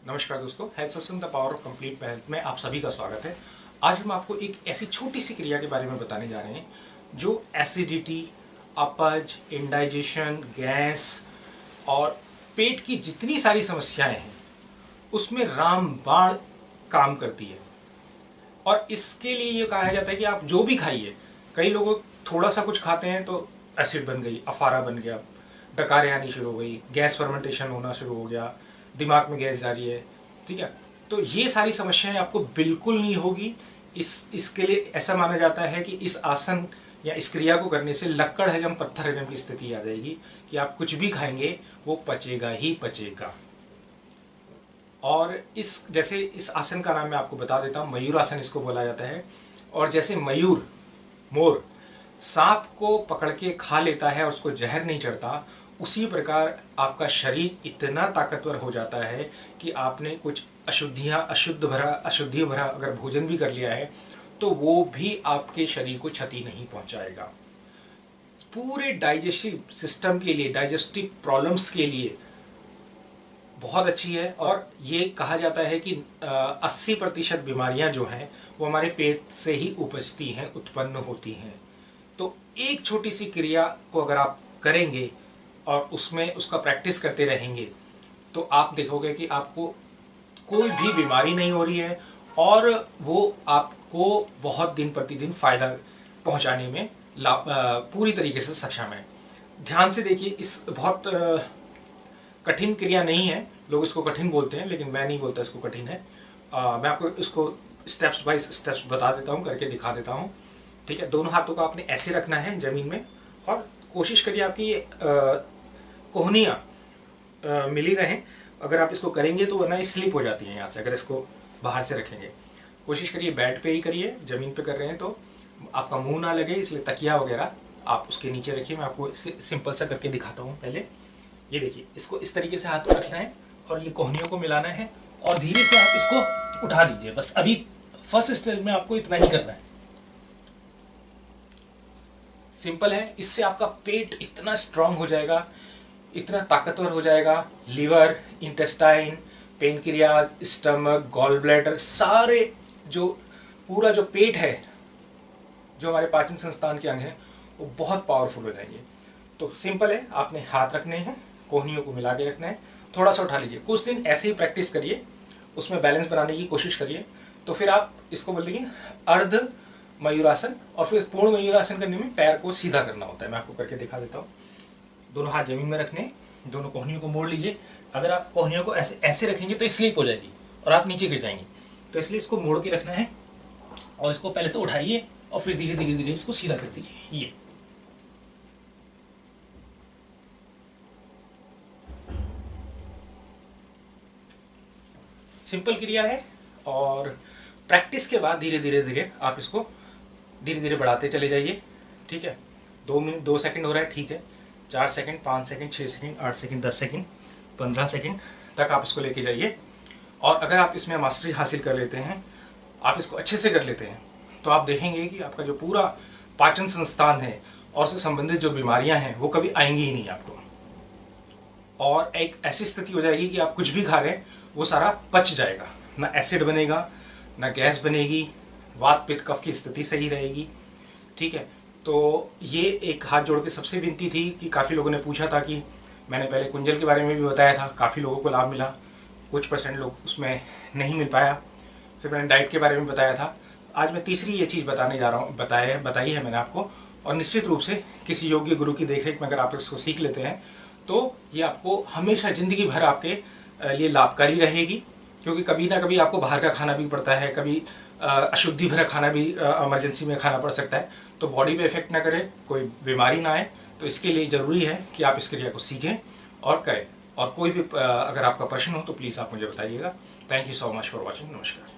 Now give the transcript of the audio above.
नमस्कार दोस्तों, health system the power of complete health में आप सभी का स्वागत है। आज हम आपको एक ऐसी छोटी सी क्रिया के बारे में बताने जा रहे हैं जो एसिडिटी, अपच, इंडाइजेशन, गैस और पेट की जितनी सारी समस्याएं हैं उसमें रामबाण काम करती है। और इसके लिए ये कहा जाता है कि आप जो भी खाइए, कई लोग थोड़ा सा कुछ खाते हैं तो एसिड बन गई, अफारा बन गया, डकारें आनी शुरू हो गई, गैस फर्मेंटेशन होना शुरू हो गया, दिमाग में गैस जा रही है। ठीक है, तो ये सारी समस्याएं आपको बिल्कुल नहीं होगी। इसके लिए ऐसा माना जाता है कि इस आसन या इस क्रिया को करने से लक्कड़ हजम पत्थर हजम की स्थिति आ जाएगी कि आप कुछ भी खाएंगे वो पचेगा ही पचेगा। और जैसे इस आसन का नाम मैं आपको बता देता हूँ, मयूर आसन इसको बोला जाता है। और जैसे मयूर, मोर सांप को पकड़ के खा लेता है और उसको जहर नहीं चढ़ता, उसी प्रकार आपका शरीर इतना ताकतवर हो जाता है कि आपने कुछ अशुद्धि भरा अगर भोजन भी कर लिया है तो वो भी आपके शरीर को क्षति नहीं पहुंचाएगा। पूरे डाइजेस्टिव सिस्टम के लिए, डाइजेस्टिव प्रॉब्लम्स के लिए बहुत अच्छी है। और ये कहा जाता है कि 80% बीमारियां जो हैं वो हमारे पेट से ही उपजती हैं, उत्पन्न होती हैं। तो एक छोटी सी क्रिया को अगर आप करेंगे और उसमें उसका प्रैक्टिस करते रहेंगे तो आप देखोगे कि आपको कोई भी बीमारी नहीं हो रही है और वो आपको बहुत दिन प्रतिदिन फायदा पहुंचाने में पूरी तरीके से सक्षम है। ध्यान से देखिए, इस बहुत कठिन क्रिया नहीं है। लोग इसको कठिन बोलते हैं लेकिन मैं नहीं बोलता इसको कठिन है। मैं आपको इसको स्टेप्स बाय स्टेप्स बता देता हूँ, करके दिखा देता हूँ। ठीक है, दोनों हाथों को आपने ऐसे रखना है जमीन में और कोशिश करिए आपकी कोहनियाँ मिली रहें। अगर आप इसको करेंगे तो वरना स्लिप हो जाती है यहाँ से, अगर इसको बाहर से रखेंगे। कोशिश करिए बेड पे ही करिए, ज़मीन पे कर रहे हैं तो आपका मुंह ना लगे, इसलिए तकिया वगैरह आप उसके नीचे रखिए। मैं आपको सिंपल सा करके दिखाता हूँ। पहले ये देखिए, इसको इस तरीके से हाथ को रखना है और ये कोहनियों को मिलाना है और धीरे से आप इसको उठा दीजिए। बस अभी फर्स्ट स्टेज में आपको इतना ही करना है। सिंपल है। इससे आपका पेट इतना स्ट्रांग हो जाएगा, इतना ताकतवर हो जाएगा। Liver, intestine, pancreas, stomach, gall bladder, सारे जो पूरा जो पेट है, जो हमारे पाचन संस्थान के अंग हैं, वो बहुत पावरफुल हो जाएंगे। तो सिंपल है, आपने हाथ रखने हैं, कोहनियों को मिला के रखना है, थोड़ा सा उठा लीजिए। कुछ दिन ऐसे ही प्रैक्टिस करिए, उसमें बैलेंस बनाने की कोशिश करिए। तो फिर आप इसको बोल देंगे अर्ध मयूरासन। और फिर पूर्ण मयूरासन करने में पैर को सीधा करना होता है। मैं आपको करके दिखा देता हूँ। दोनों हाथ जमीन में रखने, दोनों कोहनियों को मोड़ लीजिए। अगर आप कोहनियों को ऐसे ऐसे रखेंगे तो स्लिप हो जाएगी और आप नीचे गिर जाएंगे, तो इसलिए इसको मोड़ के रखना है। और इसको पहले तो उठाइए और फिर धीरे धीरे धीरे इसको सीधा कर दीजिए। ये सिंपल क्रिया है और प्रैक्टिस के बाद धीरे धीरे धीरे आप इसको धीरे धीरे बढ़ाते चले जाइए। ठीक है, 2 सेकंड हो रहा है, ठीक है, 4 second, 5 second, 6 second, 8 second, 10 second, 15 second तक आप इसको लेके जाइए। और अगर आप इसमें मास्टरी हासिल कर लेते हैं, आप इसको अच्छे से कर लेते हैं, तो आप देखेंगे कि आपका जो पूरा पाचन संस्थान है और उससे संबंधित जो बीमारियां हैं वो कभी आएंगी ही नहीं आपको। और एक ऐसी स्थिति हो जाएगी कि आप कुछ भी खा रहे हैं वो सारा पच जाएगा, ना एसिड बनेगा, ना गैस बनेगी, वात पित्त कफ की स्थिति सही रहेगी। ठीक है, तो ये एक हाथ जोड़ के सबसे विनती थी कि काफ़ी लोगों ने पूछा था कि मैंने पहले कुंजल के बारे में भी बताया था, काफ़ी लोगों को लाभ मिला, कुछ % लोग उसमें नहीं मिल पाया। फिर मैंने डाइट के बारे में बताया था। आज मैं तीसरी ये चीज़ बताने जा रहा हूँ, बताई है मैंने आपको। और निश्चित रूप से किसी योग्य गुरु की देखरेख में अगर आप इसको सीख लेते हैं तो ये आपको हमेशा ज़िंदगी भर आपके लिए लाभकारी रहेगी। क्योंकि कभी ना कभी आपको बाहर का खाना भी पड़ता है, कभी अशुद्धि भरा खाना भी इमरजेंसी में खाना पड़ सकता है। तो बॉडी पे इफेक्ट ना करे, कोई बीमारी ना आए, तो इसके लिए ज़रूरी है कि आप इस क्रिया को सीखें और करें। और कोई भी अगर आपका प्रश्न हो तो प्लीज़ आप मुझे बताइएगा। Thank you so much for watching. नमस्कार।